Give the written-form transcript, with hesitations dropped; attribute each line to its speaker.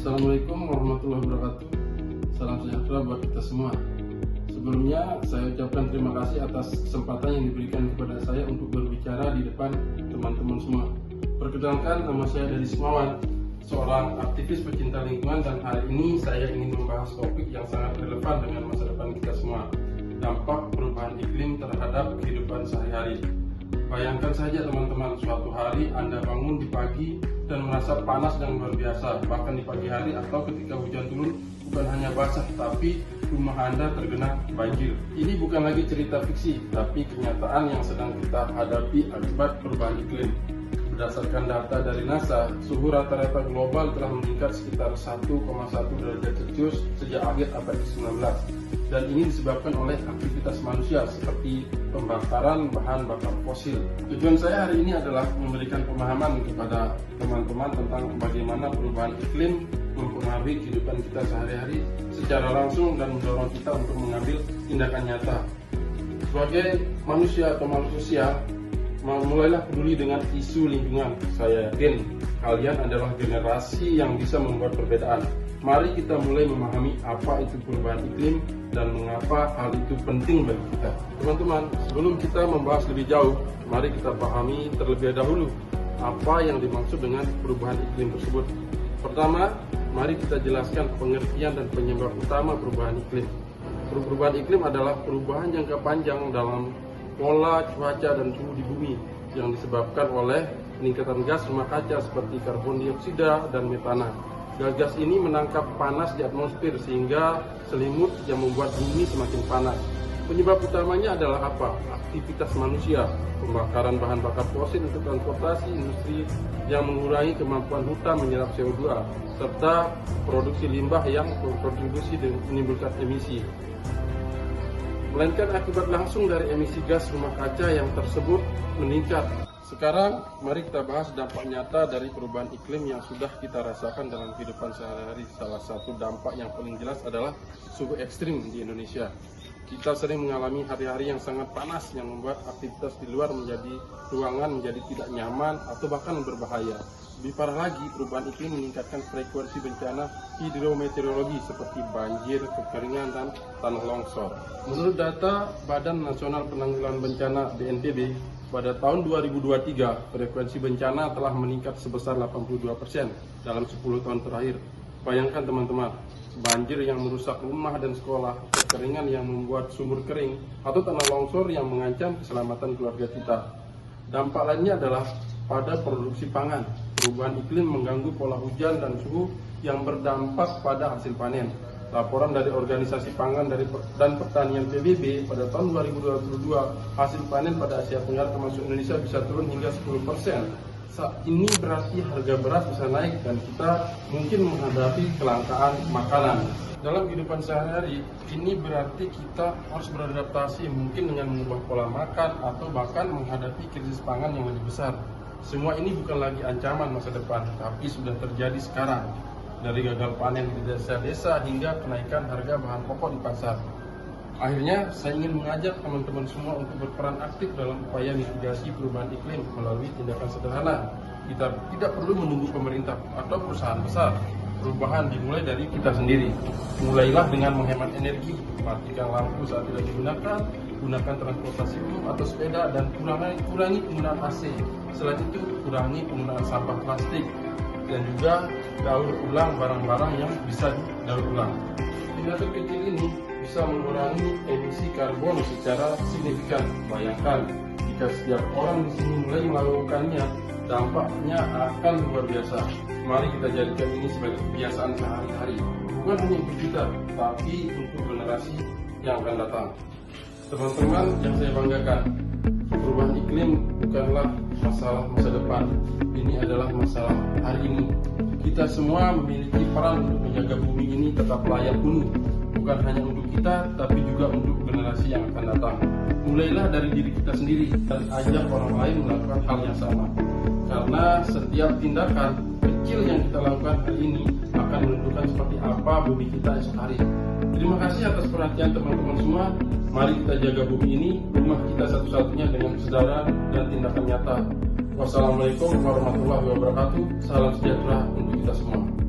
Speaker 1: Assalamualaikum warahmatullahi wabarakatuh. Salam sejahtera buat kita semua. Sebelumnya saya ucapkan terima kasih atas kesempatan yang diberikan kepada saya untuk berbicara di depan teman-teman semua. Perkenalkan, nama saya Dari Semawan, seorang aktivis pecinta lingkungan, dan hari ini saya ingin membahas topik yang sangat relevan dengan masa depan kita semua, dampak perubahan iklim terhadap kehidupan sehari-hari. Bayangkan saja teman-teman, suatu hari Anda bangun di pagi dan merasa panas dan luar biasa. Bahkan di pagi hari atau ketika hujan turun, bukan hanya basah, tapi rumah Anda tergenang banjir. Ini bukan lagi cerita fiksi, tapi kenyataan yang sedang kita hadapi akibat perubahan iklim. Berdasarkan data dari NASA, suhu rata-rata global telah meningkat sekitar 1,1 derajat Celcius sejak akhir abad ke-19. Dan ini disebabkan oleh aktivitas manusia seperti pembakaran bahan bakar fosil. Tujuan saya hari ini adalah memberikan pemahaman kepada teman-teman tentang bagaimana perubahan iklim mempengaruhi kehidupan kita sehari-hari secara langsung dan mendorong kita untuk mengambil tindakan nyata. Sebagai manusia atau makhluk sosial, mulailah peduli dengan isu lingkungan. Saya yakin kalian adalah generasi yang bisa membuat perbedaan. Mari kita mulai memahami apa itu perubahan iklim dan mengapa hal itu penting bagi kita. Teman-teman, sebelum kita membahas lebih jauh, mari kita pahami terlebih dahulu apa yang dimaksud dengan perubahan iklim tersebut. Pertama, mari kita jelaskan pengertian dan penyebab utama perubahan iklim. Perubahan iklim adalah perubahan jangka panjang dalam pola cuaca dan suhu di bumi yang disebabkan oleh peningkatan gas rumah kaca seperti karbon dioksida dan metana. Gas ini menangkap panas di atmosfer sehingga selimut yang membuat bumi semakin panas. Penyebab utamanya adalah apa? Aktivitas manusia, pembakaran bahan bakar fosil untuk transportasi, industri yang mengurangi kemampuan hutan menyerap CO2, serta produksi limbah yang berkontribusi dengan menimbulkan emisi. Melainkan akibat langsung dari emisi gas rumah kaca yang tersebut meningkat. Sekarang mari kita bahas dampak nyata dari perubahan iklim yang sudah kita rasakan dalam kehidupan sehari-hari. Salah satu dampak yang paling jelas adalah suhu ekstrim di Indonesia. Kita sering mengalami hari-hari yang sangat panas yang membuat aktivitas di luar ruangan menjadi tidak nyaman atau bahkan berbahaya. Lebih parah lagi, perubahan iklim meningkatkan frekuensi bencana hidrometeorologi seperti banjir, kekeringan, dan tanah longsor. Menurut data Badan Nasional Penanggulangan Bencana (BNPB), pada tahun 2023, frekuensi bencana telah meningkat sebesar 82% dalam 10 tahun terakhir. Bayangkan teman-teman, banjir yang merusak rumah dan sekolah, kekeringan yang membuat sumur kering, atau tanah longsor yang mengancam keselamatan keluarga kita. Dampak lainnya adalah pada produksi pangan. Perubahan iklim mengganggu pola hujan dan suhu yang berdampak pada hasil panen. Laporan dari Organisasi Pangan dan Pertanian PBB pada tahun 2022, hasil panen pada Asia Tenggara termasuk Indonesia bisa turun hingga 10%. Ini berarti harga beras bisa naik dan kita mungkin menghadapi kelangkaan makanan. Dalam kehidupan sehari-hari, ini berarti kita harus beradaptasi mungkin dengan mengubah pola makan atau bahkan menghadapi krisis pangan yang lebih besar. Semua ini bukan lagi ancaman masa depan, tapi sudah terjadi sekarang. Dari gagal panen di desa-desa hingga kenaikan harga bahan pokok di pasar. Akhirnya, saya ingin mengajak teman-teman semua untuk berperan aktif dalam upaya mitigasi perubahan iklim melalui tindakan sederhana. Kita tidak perlu menunggu pemerintah atau perusahaan besar. Perubahan dimulai dari kita sendiri. Mulailah dengan menghemat energi, matikan lampu saat tidak digunakan, gunakan transportasi umum atau sepeda, dan kurangi penggunaan AC. Selain itu, kurangi penggunaan sampah plastik dan juga daur ulang barang-barang yang bisa didaur ulang. Tindakan kecil ini bisa mengurangi emisi karbon secara signifikan. Bayangkan, jika setiap orang di sini mulai melakukannya, dampaknya akan luar biasa. Mari kita jadikan ini sebagai kebiasaan sehari-hari, bukan hanya untuk kita, tapi untuk generasi yang akan datang. Teman-teman yang saya banggakan, perubahan iklim bukanlah masalah masa depan. Ini adalah masalah hari ini. Kita semua memiliki peran untuk menjaga bumi ini tetap layak huni. Bukan hanya untuk kita, tapi juga untuk generasi yang akan datang. Mulailah dari diri kita sendiri dan ajak orang lain melakukan hal yang sama. Karena setiap tindakan kecil yang kita lakukan hari ini akan menentukan seperti apa bumi kita esok hari. Terima kasih atas perhatian teman-teman semua. Mari kita jaga bumi ini, rumah kita satu-satunya, dengan kesadaran dan tindakan nyata. Wassalamualaikum warahmatullahi wabarakatuh. Salam sejahtera untuk kita semua.